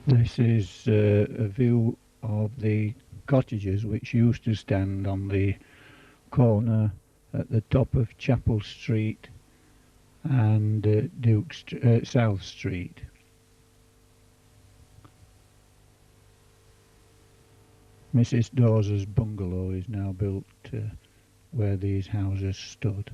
This is a view of the cottages which used to stand on the corner at the top of Chapel Street and South Street. Mrs. Dawes's bungalow is now built where these houses stood.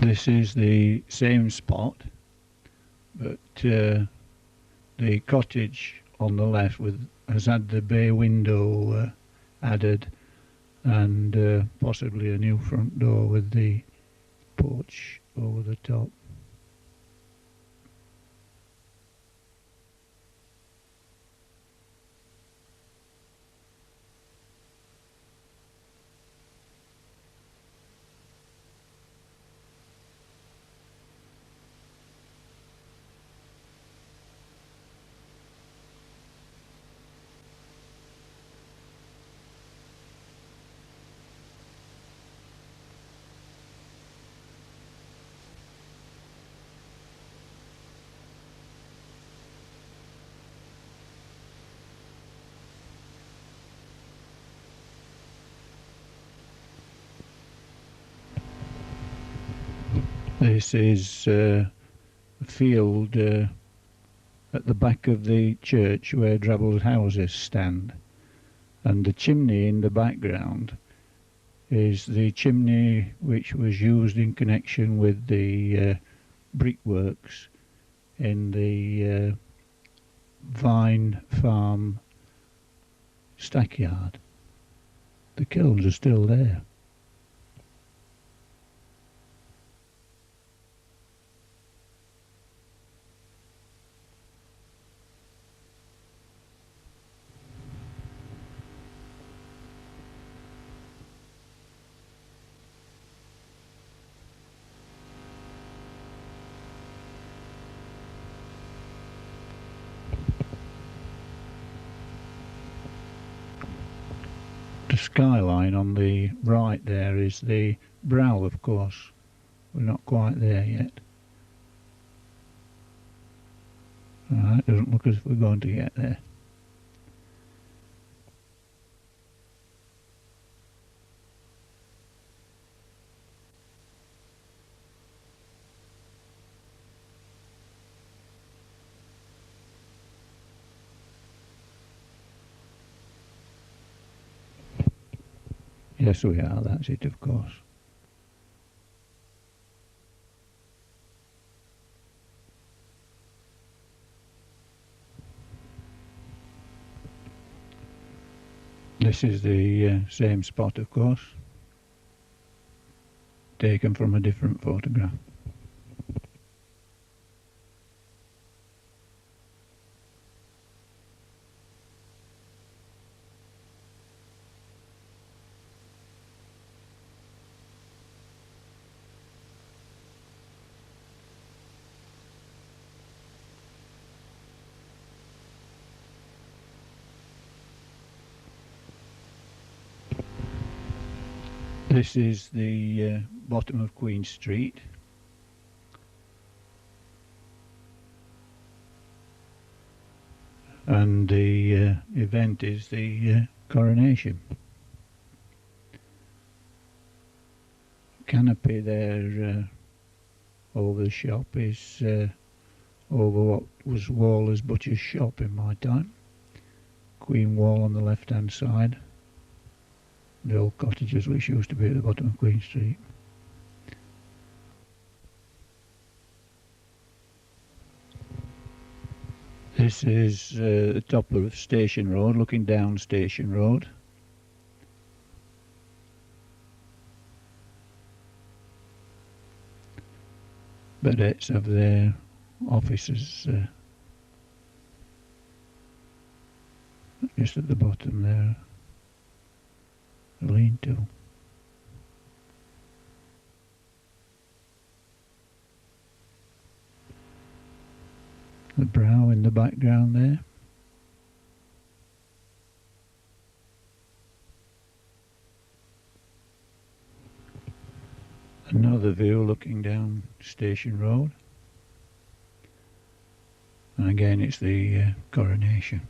This is the same spot, but the cottage on the left has had the bay window added, and possibly a new front door with the porch over the top. This is a field at the back of the church where Drabble's houses stand, and the chimney in the background is the chimney which was used in connection with the brickworks in the Vine Farm stackyard. The kilns are still there. The skyline on the right there is the brow, of course. We're not quite there yet. It doesn't look as if we're going to get there. Yes, we are. That's it, of course. This is the same spot, of course, taken from a different photograph. This is the bottom of Queen Street. And the event is the coronation. Canopy there over the shop is over what was Waller's butcher's shop in my time. Queen Wall on the left hand side. The old cottages which used to be at the bottom of Queen Street. This is the top of Station Road, looking down Station Road. vedettes have their offices just at the bottom there, a lean-to. The brow in the background there. Another view looking down Station Road. And again it's the coronation.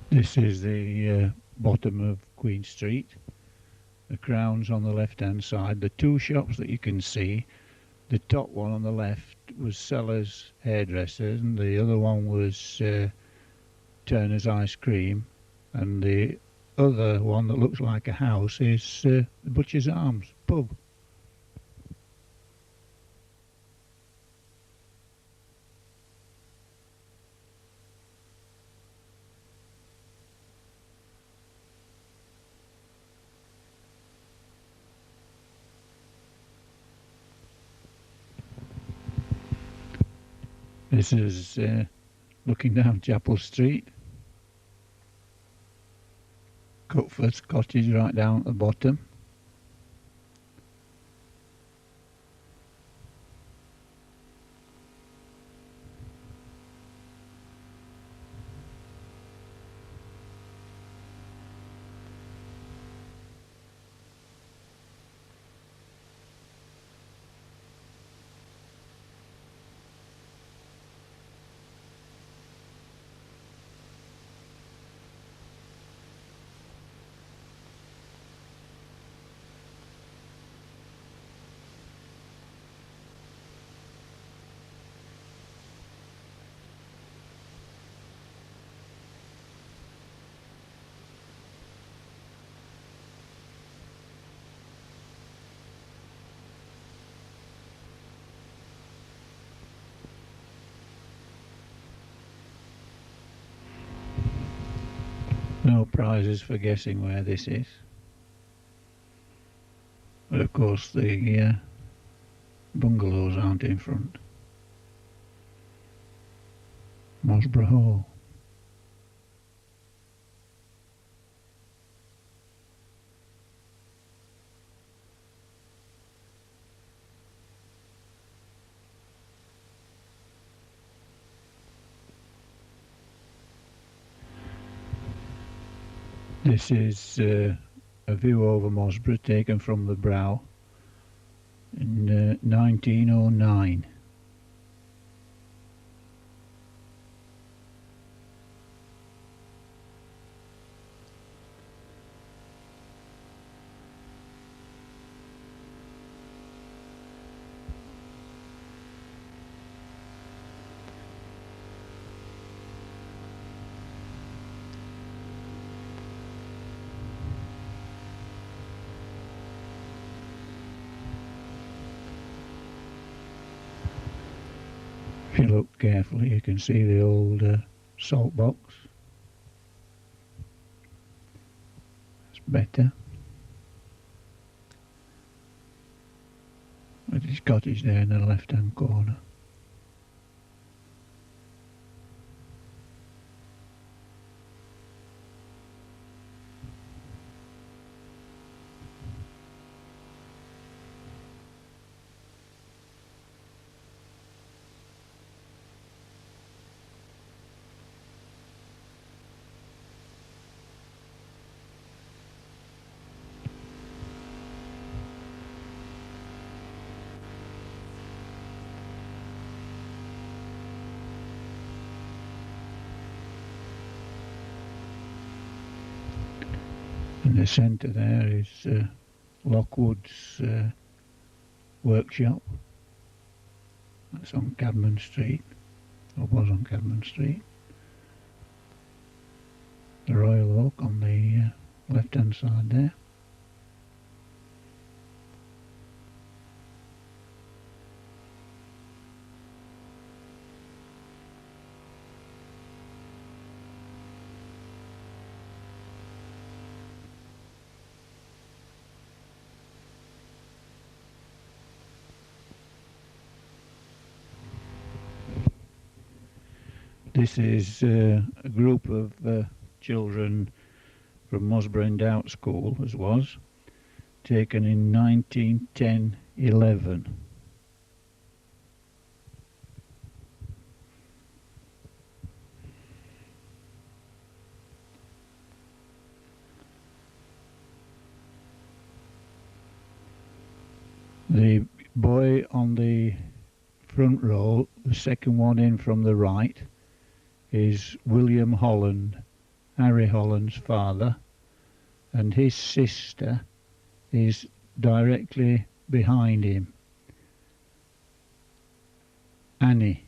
This is the bottom of Queen Street. The Crown's on the left hand side. The two shops that you can see, the top one on the left was Sellers Hairdressers and the other one was Turner's Ice Cream, and the other one that looks like a house is the Butcher's Arms pub. This is looking down Chapel Street. Cutford's cottage right down at the bottom. No prizes for guessing where this is. But of course the bungalows aren't in front. Mosborough Hall. This is a view over Mosborough taken from the brow in 1909. If you look carefully, you can see the old salt box. It's better. With his cottage there in the left-hand corner. In the centre there is Lockwood's workshop. That's on Cadman Street, or was on Cadman Street. The Royal Oak on the left hand side there. This is a group of children from Mosborough Endowed School, as was, taken in 1910-11. The boy on the front row, the second one in from the right, is William Holland, Harry Holland's father, and his sister is directly behind him, Annie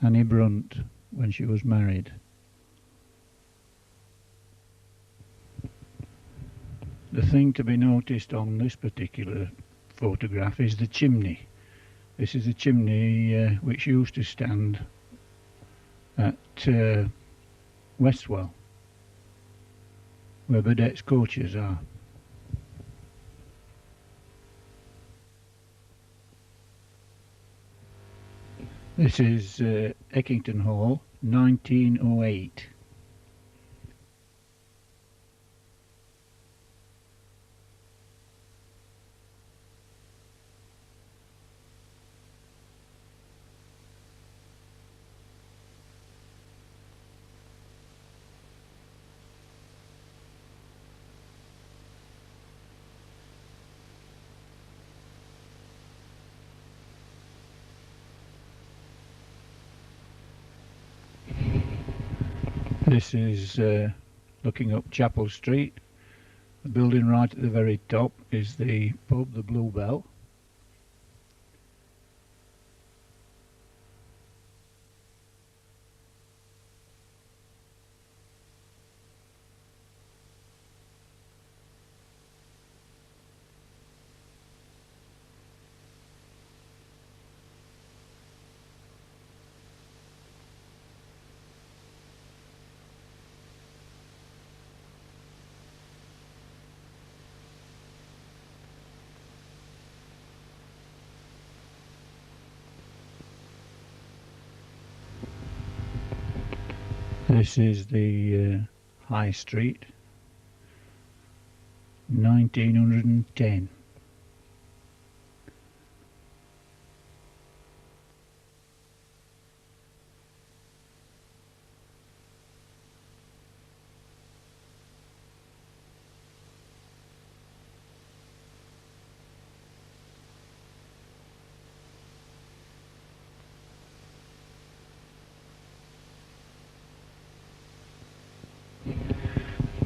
Brunt, when she was married. The thing to be noticed on this particular photograph is the chimney. This is a chimney which used to stand at Westwell, where Burdett's coaches are. This is Eckington Hall, 1908. This is looking up Chapel Street. The building right at the very top is the pub, the Bluebell. This is the High Street, 1910.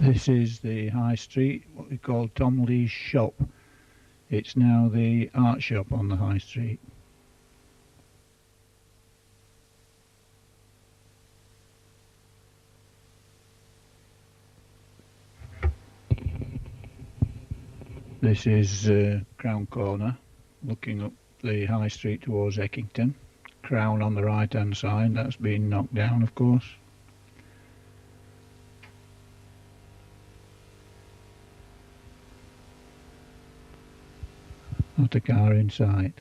This is the High Street, what we call Tom Lee's shop. It's now the art shop on the High Street. This is Crown Corner, looking up the High Street towards Eckington. Crown on the right hand side, that's been knocked down of course. Not a car in sight.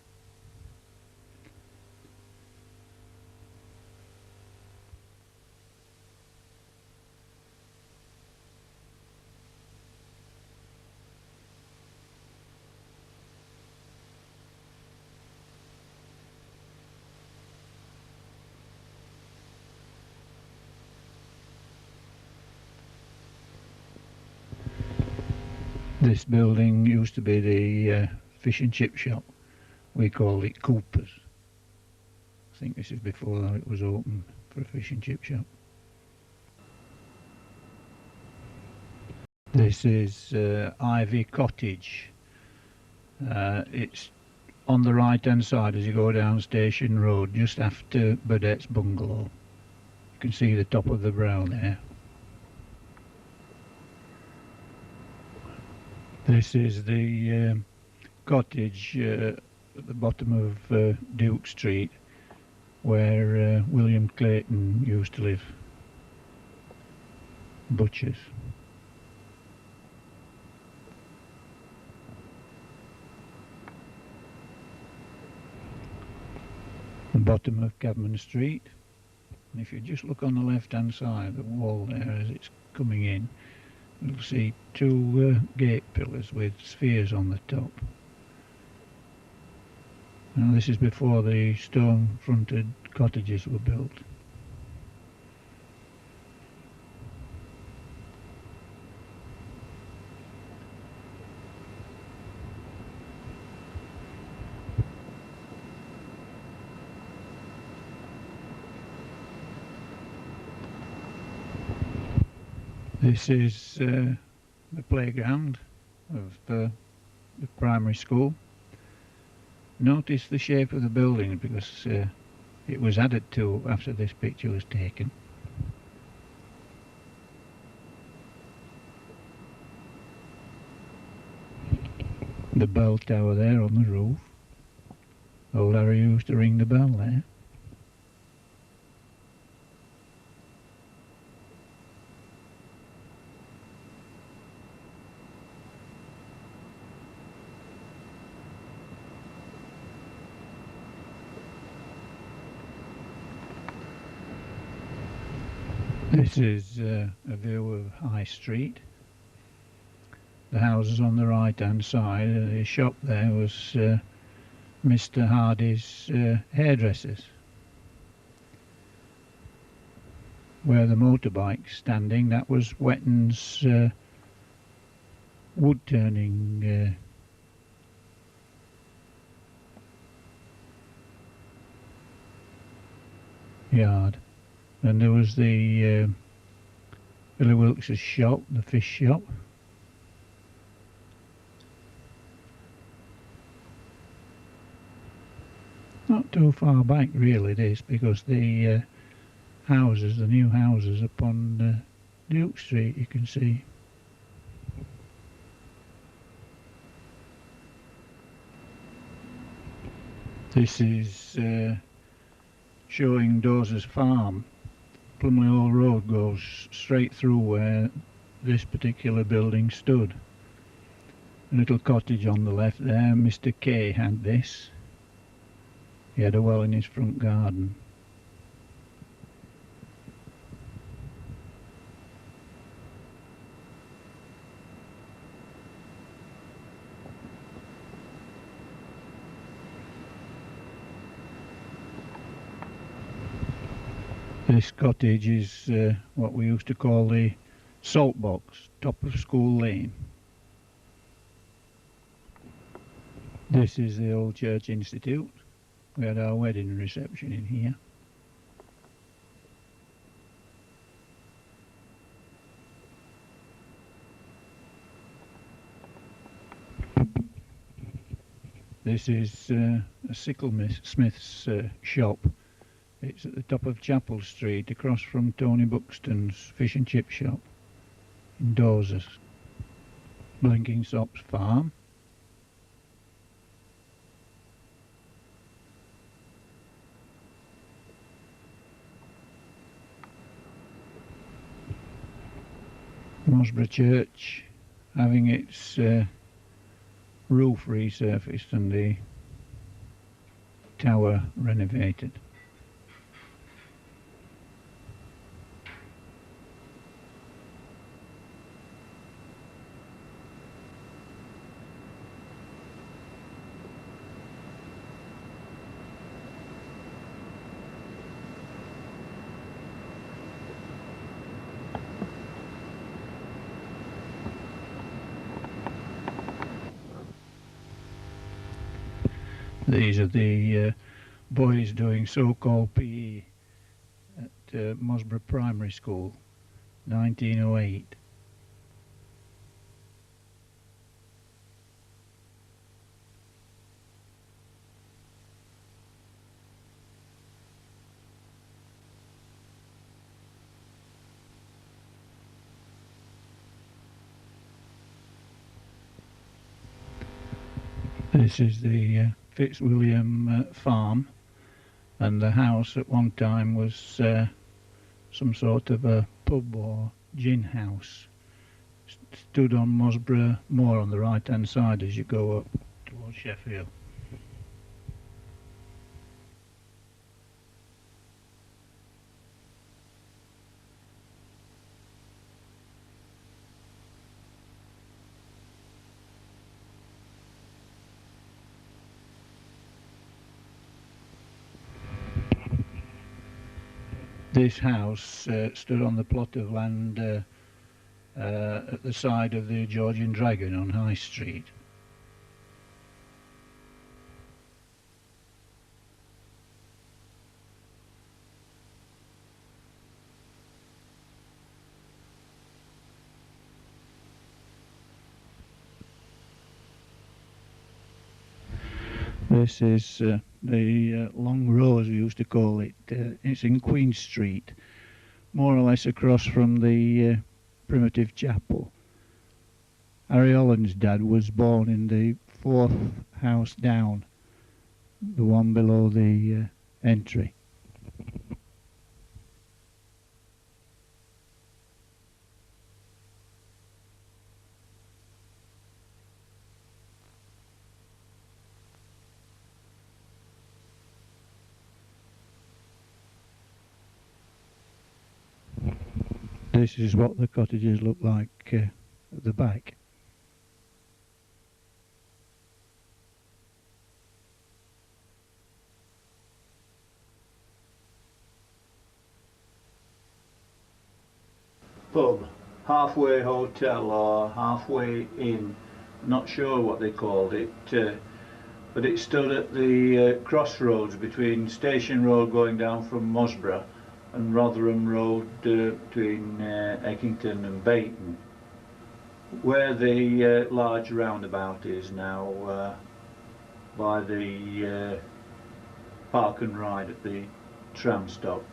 This building used to be the fish and chip shop. We called it Cooper's. I think this is before it was open for a fish and chip shop. This is Ivy Cottage, It's on the right hand side as you go down Station Road, just after Burdett's bungalow. You can see the top of the brow there. This is the cottage at the bottom of Duke Street, where William Clayton used to live. Butchers. The bottom of Cadman Street. And if you just look on the left hand side, the wall there as it's coming in, you'll see two gate pillars with spheres on the top. Now this is before the stone fronted cottages were built. This is the playground of the primary school. Notice the shape of the building because it was added to after this picture was taken. The bell tower there on the roof. Old Harry used to ring the bell there. This is a view of High Street. The houses on the right hand side, the shop there was Mr. Hardy's hairdressers. Where the motorbike's standing, that was Wetton's wood turning yard. And there was the Billy Wilkes' shop, the fish shop. Not too far back really this, because the houses, the new houses upon Duke Street, you can see. This is showing Dawes's farm. Plumley Hall Road goes straight through where this particular building stood. A little cottage on the left there. Mr. Kay had this. He had a well in his front garden. This cottage is what we used to call the salt box, top of School Lane. This is the Old Church Institute. We had our wedding reception in here. This is a Sickle-smith's shop. It's at the top of Chapel Street, across from Tony Buxton's fish and chip shop in Dawes. Blinking Sops Farm. Mosborough Church having its roof resurfaced and the tower renovated. These are the boys doing so-called PE at Mosborough Primary School, 1908. This is the Fitzwilliam farm, and the house at one time was some sort of a pub or gin house. Stood on Mosborough Moor on the right hand side as you go up towards Sheffield. This house stood on the plot of land at the side of the Georgian Dragon on High Street. This is the Long Row, as we used to call it. It's in Queen Street, more or less across from the primitive chapel. Harry Holland's dad was born in the fourth house down, the one below the entry. This is what the cottages look like at the back. Pub, halfway hotel or halfway inn, not sure what they called it, but it stood at the crossroads between Station Road going down from Mosborough and Rotherham Road between Eckington and Bayton, where the large roundabout is now, by the park and ride at the tram stop.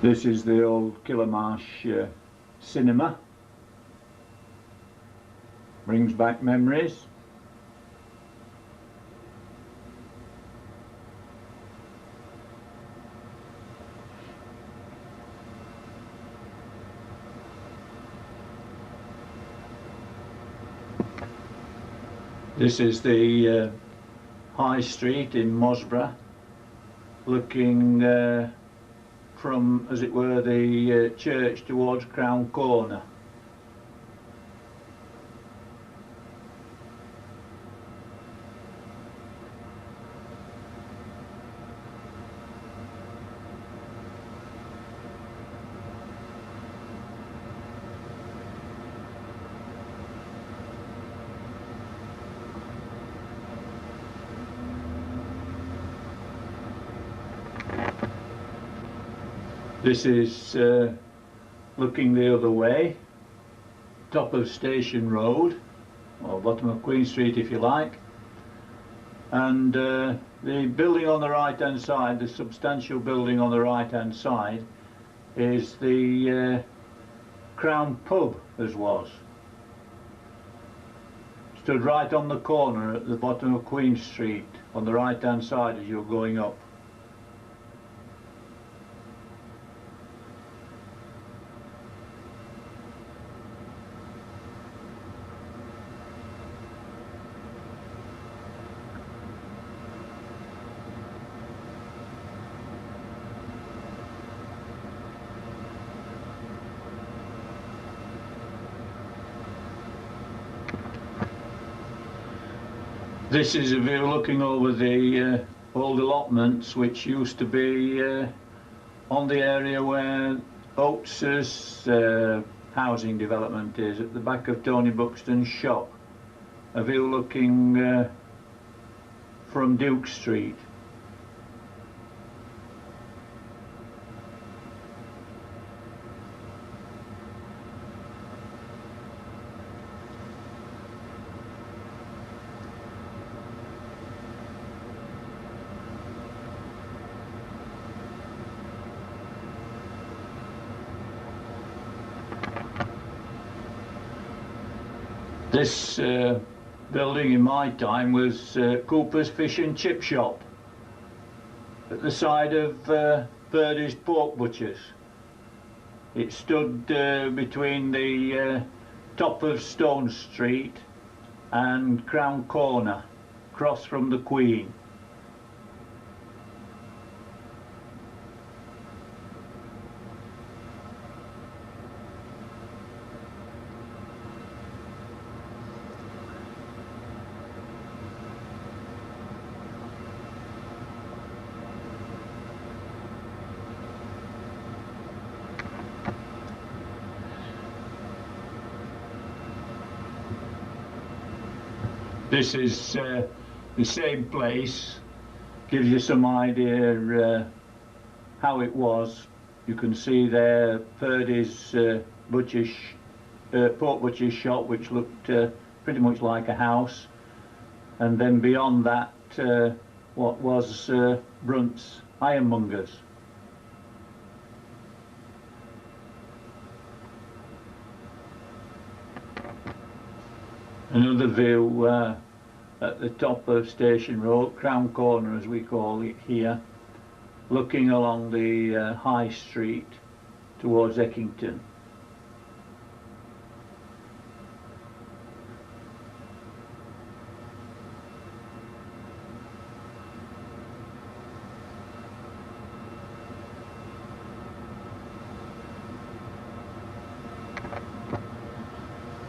This is the old Killermarsh cinema. Brings back memories. This is the High Street in Mosborough, looking from, as it were, the church towards Crown Corner. This is looking the other way, top of Station Road, or bottom of Queen Street if you like, and the building on the right hand side, the substantial building on the right hand side, is the Crown Pub, as was. Stood right on the corner at the bottom of Queen Street on the right hand side as you're going up. This is a view looking over the old allotments, which used to be on the area where Oates's housing development is, at the back of Tony Buxton's shop. A view looking from Duke Street. This building in my time was Cooper's Fish and Chip Shop at the side of Purdy's Pork Butchers. It stood between the top of Stone Street and Crown Corner, across from the Queen. This is the same place, gives you some idea how it was. You can see there Purdy's pork butcher's shop, which looked pretty much like a house, and then beyond that what was Brunt's Ironmongers. Another view at the top of Station Road, Crown Corner as we call it here, looking along the High Street towards Eckington.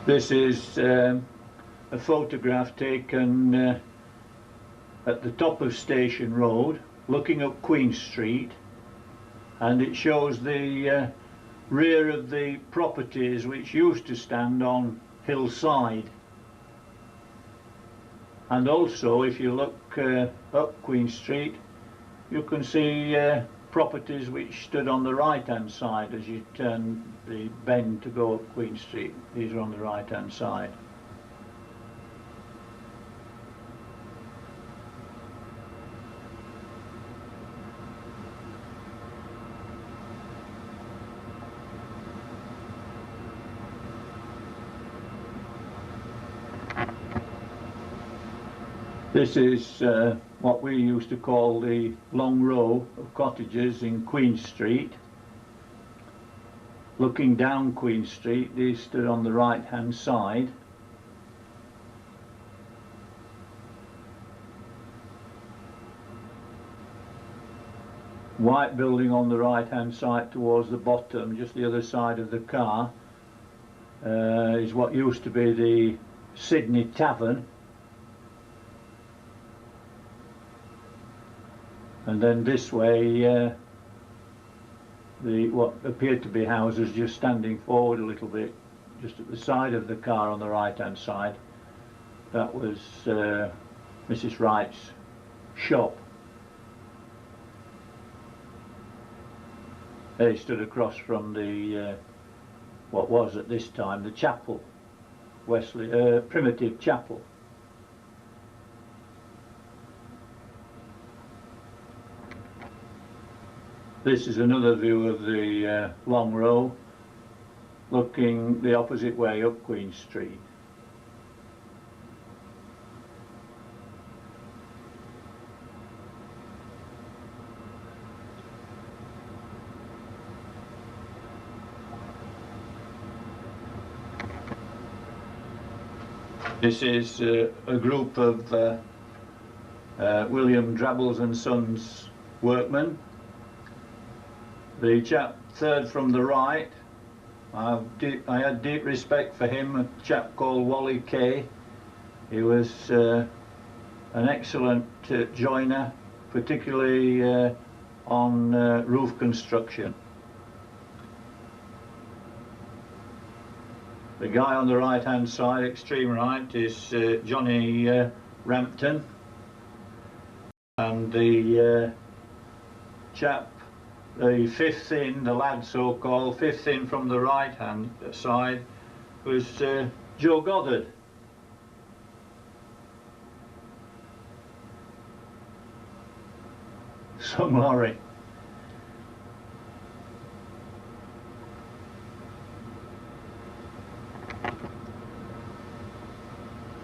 This is a photograph taken at the top of Station Road, looking up Queen Street, and it shows the rear of the properties which used to stand on Hillside. And also, if you look up Queen Street, you can see properties which stood on the right hand side as you turn the bend to go up Queen Street. These are on the right hand side. This is what we used to call the long row of cottages in Queen Street. Looking down Queen Street, these stood on the right hand side. White building on the right hand side towards the bottom, just the other side of the car, is what used to be the Sydney Tavern. And then this way, what appeared to be houses just standing forward a little bit, just at the side of the car on the right hand side. That was Mrs. Wright's shop. They stood across from the what was at this time the chapel, Primitive Chapel. This is another view of the long row, looking the opposite way up Queen Street. This is a group of William Drabbles and Sons workmen. The chap third from the right, I had deep respect for him, a chap called Wally Kay. He was an excellent joiner, particularly on roof construction. The guy on the right hand side, extreme right, is Johnny Rampton, and the chap, the fifth in, the lad so-called, fifth in from the right hand side, was Joe Goddard. Some lorry.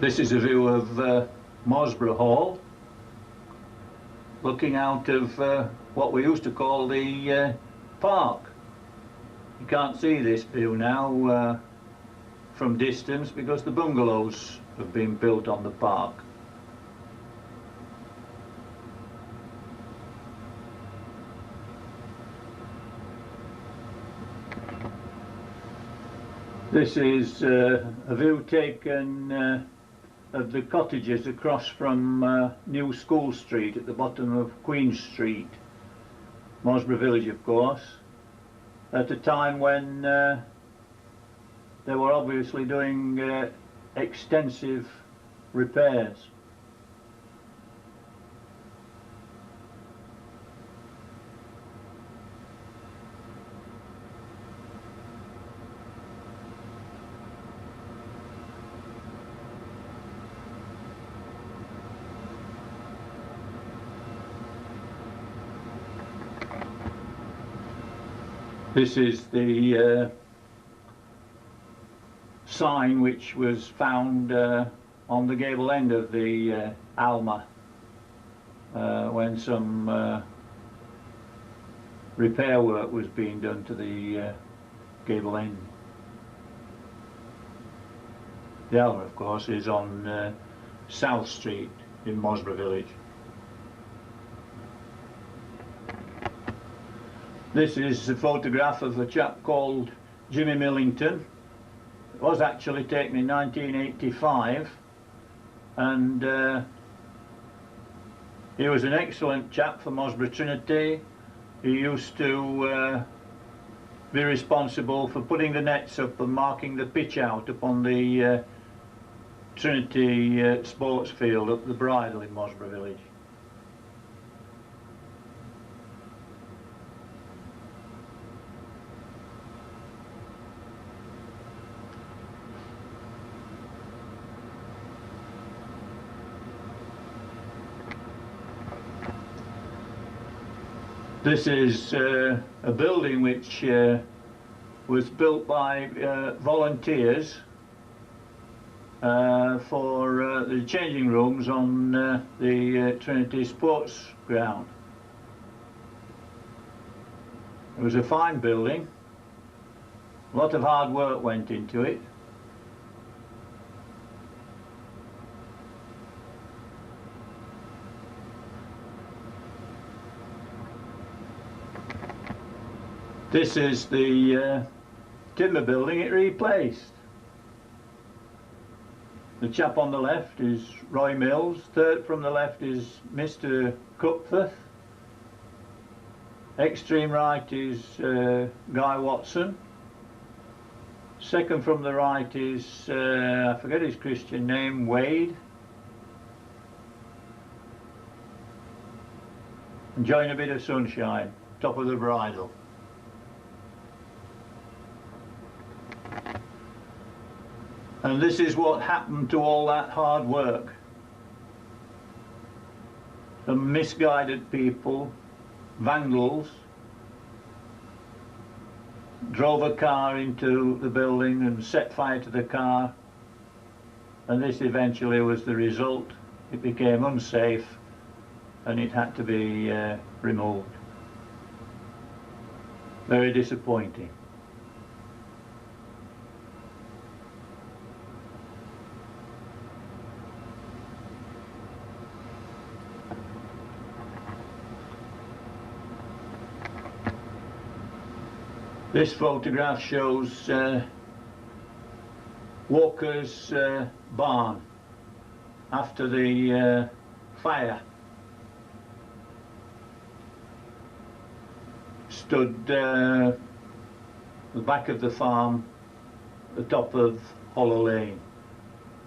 This is a view of Mosborough Hall, looking out of what we used to call the park. You can't see this view now from distance because the bungalows have been built on the park. This is a view taken of the cottages across from New School Street at the bottom of Queen Street, Mosborough Village of course, at a time when they were obviously doing extensive repairs. This is the sign which was found on the gable end of the Alma when some repair work was being done to the gable end. The Alma, of course, is on South Street in Mosborough Village. This is a photograph of a chap called Jimmy Millington. It was actually taken in 1985, and he was an excellent chap for Mosborough Trinity. He used to be responsible for putting the nets up and marking the pitch out upon the Trinity sports field up the Bridle in Mosborough Village. This is a building which was built by volunteers for the changing rooms on the Trinity Sports Ground. It was a fine building, a lot of hard work went into it. This is the timber building it replaced. The chap on the left is Roy Mills, third from the left is Mr. Cupforth, extreme right is Guy Watson, second from the right is, I forget his Christian name, Wade, enjoying a bit of sunshine, top of the Bridle. And this is what happened to all that hard work. Some misguided people, vandals, drove a car into the building and set fire to the car, and this eventually was the result. It became unsafe and it had to be removed. Very disappointing. This photograph shows Walker's barn after the fire. Stood the back of the farm, the top of Hollow Lane.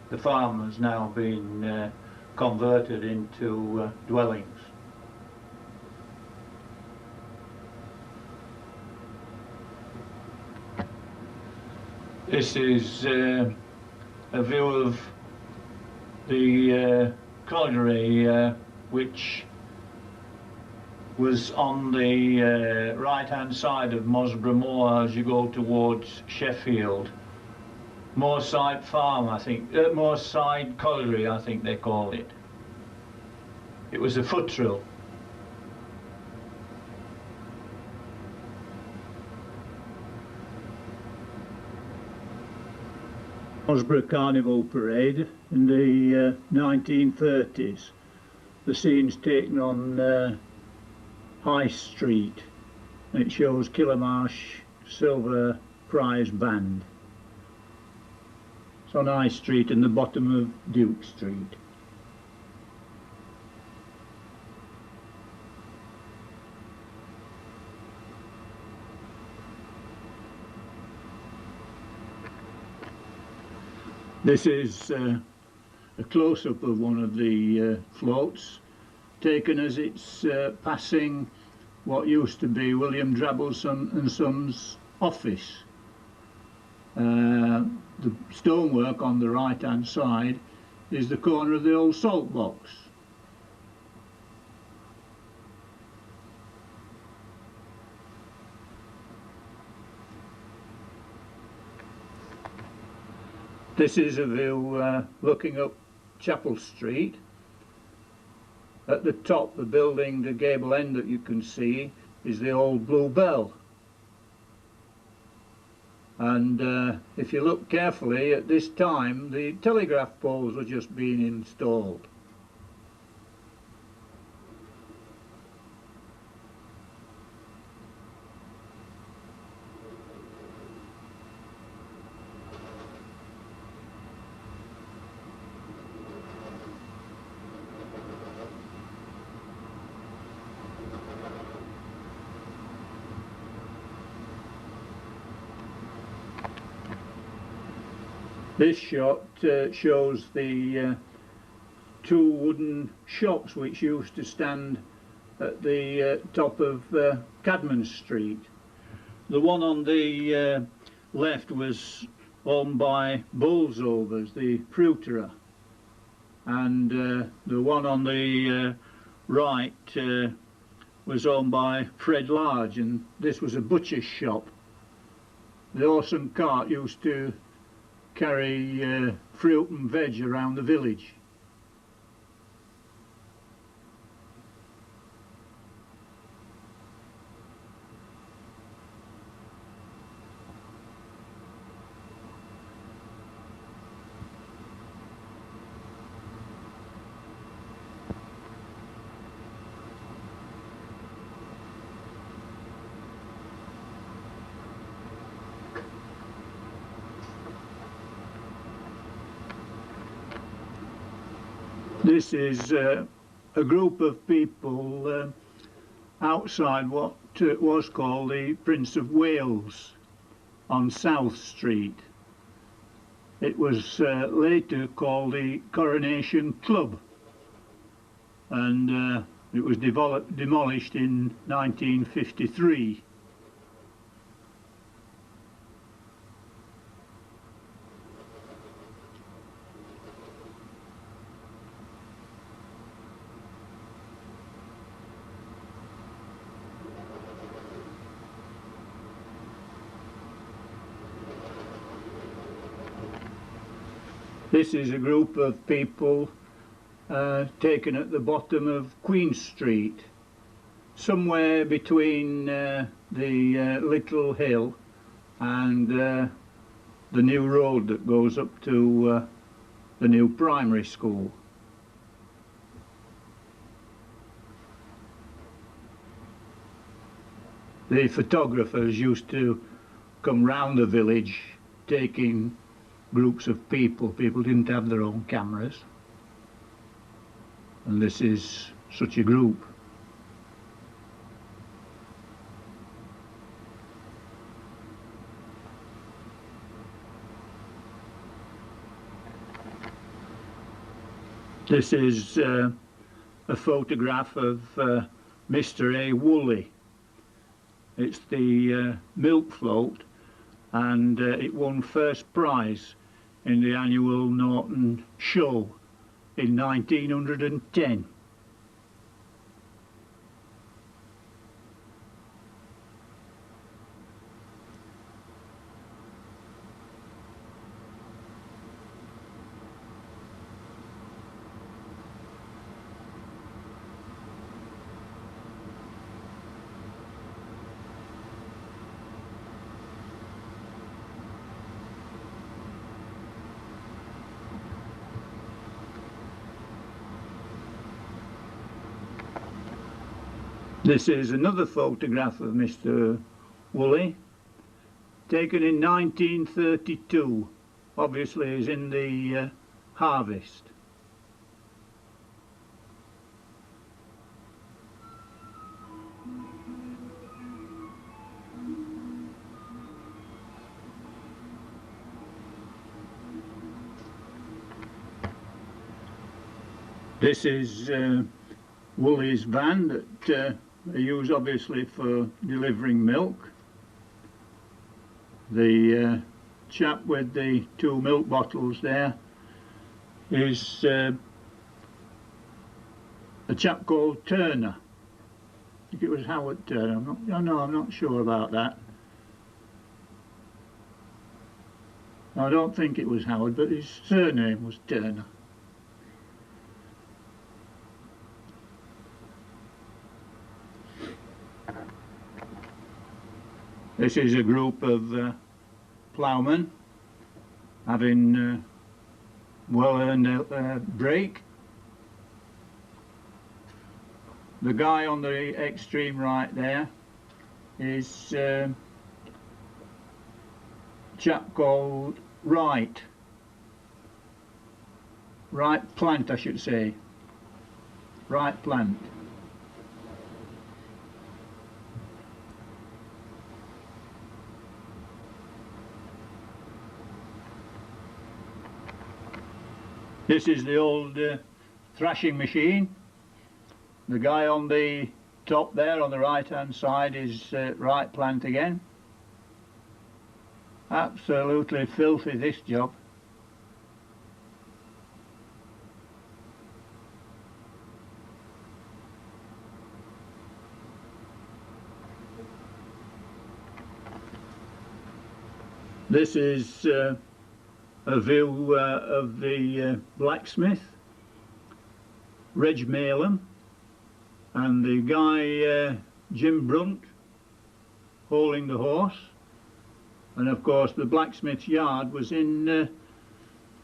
The farm has now been converted into dwellings. This is a view of the colliery which was on the right hand side of Mosborough Moor as you go towards Sheffield. Moorside Farm, I think, Moorside Colliery, I think they called it. It was a footrill. Mosborough Carnival Parade in the 1930s. The scene's taken on High Street, and it shows Kilmarsh Silver Prize Band. It's on High Street in the bottom of Duke Street. This is a close-up of one of the floats, taken as it's passing what used to be William Drabble and Sons' office. The stonework on the right-hand side is the corner of the old salt box. This is a view looking up Chapel Street. At the top, the building, the gable end that you can see, is the old Blue Bell. And if you look carefully, at this time, the telegraph poles were just being installed. This shot shows the two wooden shops which used to stand at the top of Cadman Street. The one on the left was owned by Bolsovers, the fruiterer, and the one on the right was owned by Fred Large, and this was a butcher's shop. The horse and cart used to carry fruit and veg around the village. This is a group of people outside what was called the Prince of Wales on South Street. It was later called the Coronation Club, and it was demolished in 1953. This is a group of people taken at the bottom of Queen Street, somewhere between the little hill and the new road that goes up to the new primary school. The photographers used to come round the village taking groups of people. People didn't have their own cameras, and this is such a group. This is a photograph of Mr. A. Woolley. It's the milk float, and it won first prize in the annual Norton show in 1910. This is another photograph of Mr. Woolley, taken in 1932. Obviously he's in the harvest. This is Woolley's van that they use obviously for delivering milk. The chap with the 2 milk bottles there is a chap called Turner. I think it was Howard Turner. I'm not sure about that. I don't think it was Howard, but his surname was Turner. This is a group of ploughmen having well-earned a break. The guy on the extreme right there is a chap called Wright Plant, I should say. Wright Plant. This is the old thrashing machine. The guy on the top there on the right hand side is Wright Plant again. Absolutely filthy, this job. This is a view of the blacksmith, Reg Malem, and the guy Jim Brunt hauling the horse. And of course the blacksmith's yard was in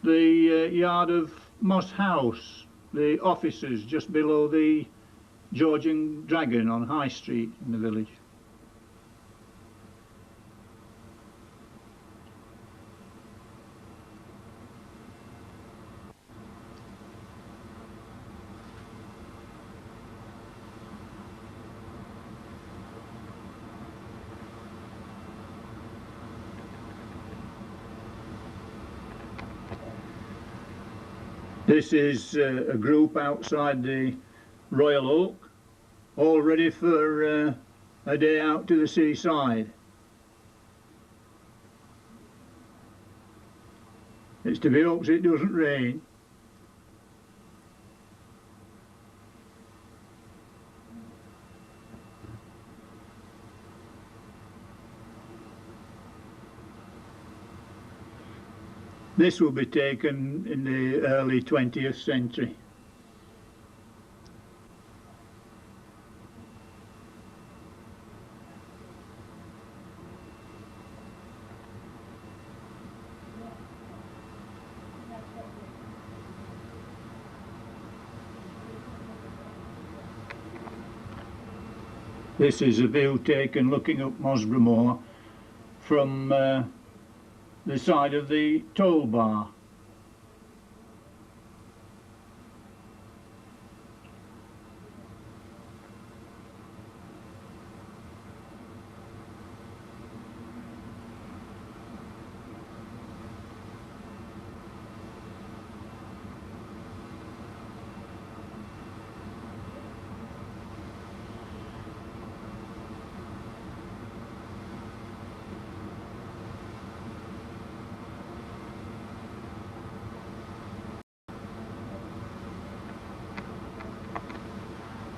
the yard of Moss House, the offices just below the Georgian Dragon on High Street in the village. This is a group outside the Royal Oak, all ready for a day out to the seaside. It's to be hoped it doesn't rain. This will be taken in the early 20th century. This is a view taken looking up Mosborough Moor from the side of the toll bar.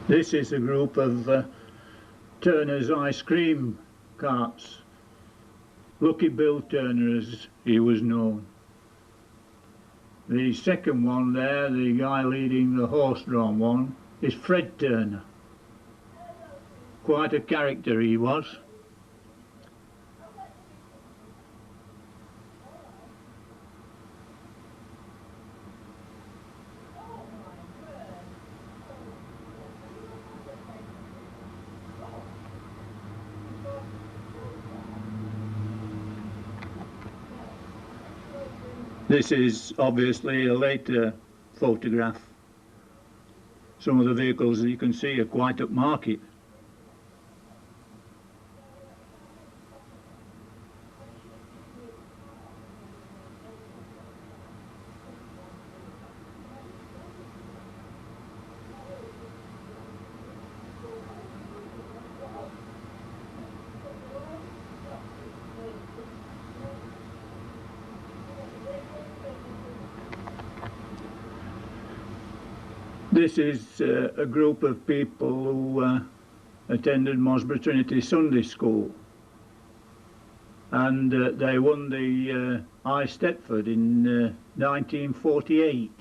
This is a group of Turner's ice cream carts. Lucky Bill Turner, as he was known. The second one there, the guy leading the horse-drawn one, is Fred Turner. Quite a character he was. This is obviously a later photograph. Some of the vehicles that you can see are quite upmarket. This is a group of people who attended Mosborough Trinity Sunday School, and they won the High Stepford in 1948.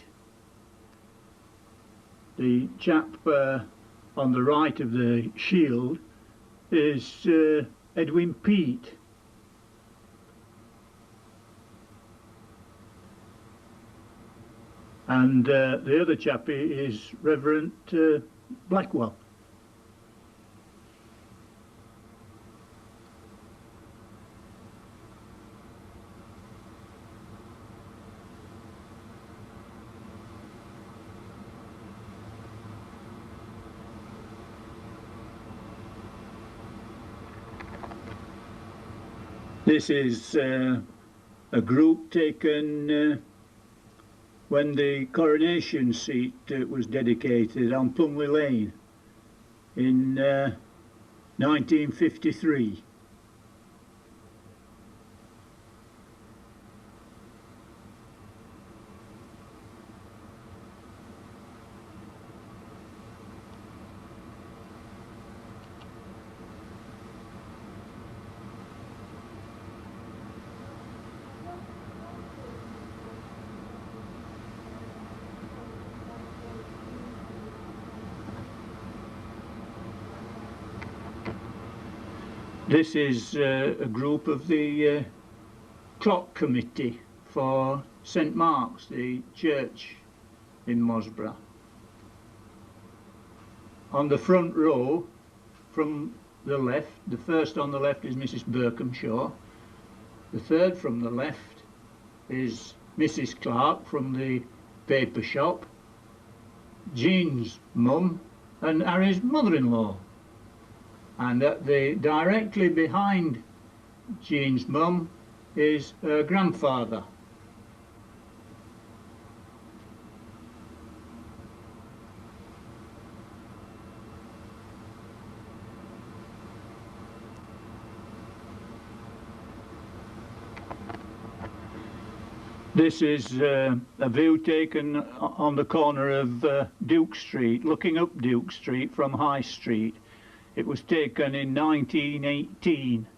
The chap on the right of the shield is Edwin Peat. And the other chappie is Reverend Blackwell. This is a group taken when the coronation seat was dedicated on Plumley Lane in 1953. This is a group of the clock committee for St Mark's, the church in Mosborough. On the front row, from the left, the first on the left is Mrs Berkhamshaw. The third from the left is Mrs Clark from the paper shop, Jean's mum and Harry's mother-in-law. And directly behind Jean's mum is her grandfather. This is a view taken on the corner of Duke Street, looking up Duke Street from High Street. It was taken in 1918.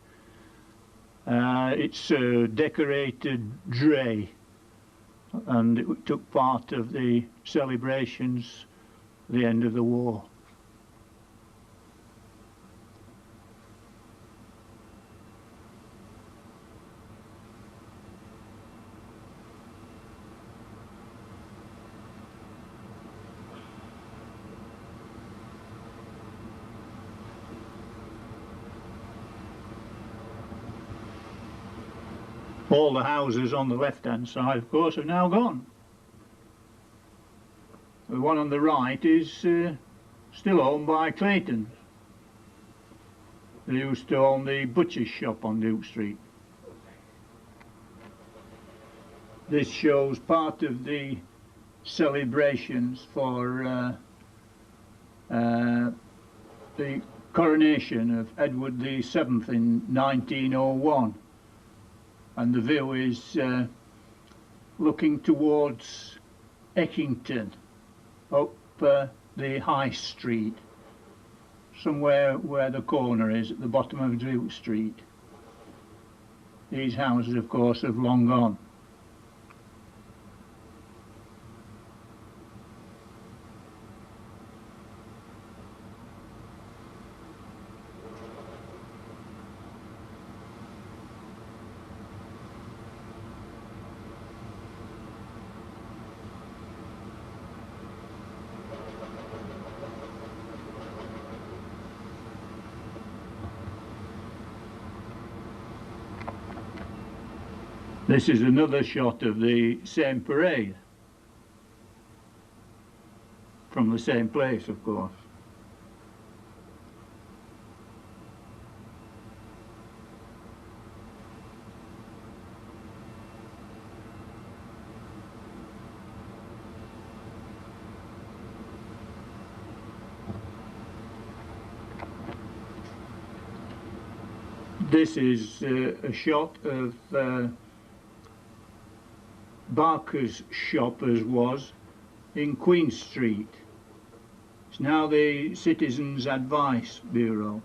It's a decorated dray, and it took part of the celebrations at the end of the war. All the houses on the left-hand side, of course, have now gone. The one on the right is still owned by Claytons. They used to own the butcher's shop on Duke Street. This shows part of the celebrations for the coronation of Edward VII in 1901. And the view is looking towards Eckington, up the High Street, somewhere where the corner is at the bottom of Duke Street. These houses, of course, have long gone. This is another shot of the same parade, from the same place, of course. This is a shot of Barker's shop, as was, in Queen Street. It's now the Citizens Advice Bureau,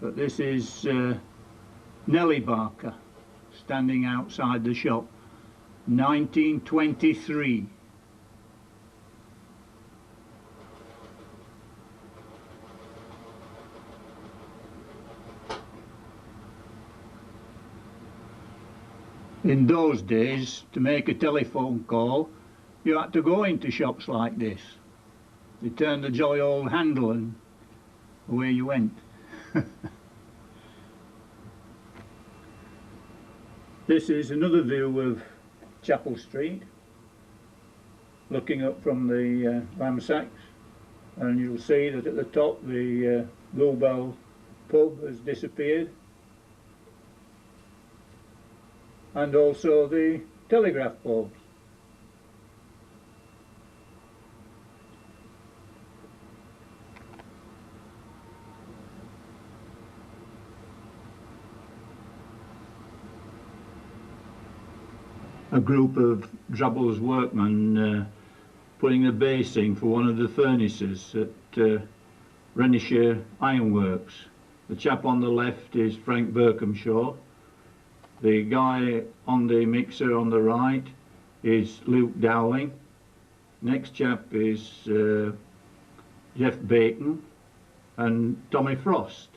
but this is Nellie Barker standing outside the shop, 1923. In those days, to make a telephone call, you had to go into shops like this. You turned the jolly old handle and away you went. This is another view of Chapel Street, looking up from the Lamsacks, and you'll see that at the top the Bluebell pub has disappeared, and also the telegraph poles. A group of Drabble's workmen putting a basing for one of the furnaces at Renishire Ironworks. The chap on the left is Frank Berkhamshaw. The guy on the mixer on the right is Luke Dowling. Next chap is Jeff Bacon and Tommy Frost.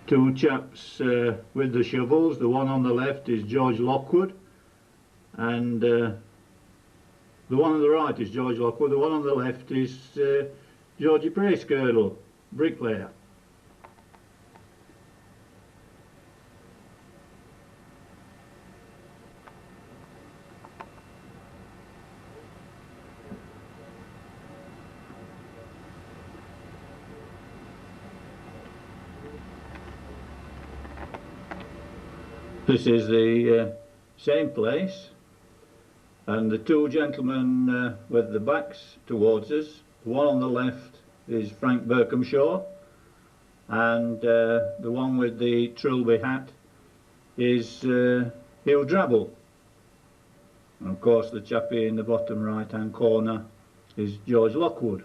Two chaps with the shovels. The one on the left is George Lockwood, and the one on the right is George Lockwood. The one on the left is Georgie Bracegirdle, bricklayer. This is the same place, and the two gentlemen with the backs towards us, the one on the left is Frank Berkhamshaw, and the one with the trilby hat is Hugh Drabble. And of course the chappie in the bottom right hand corner is George Lockwood.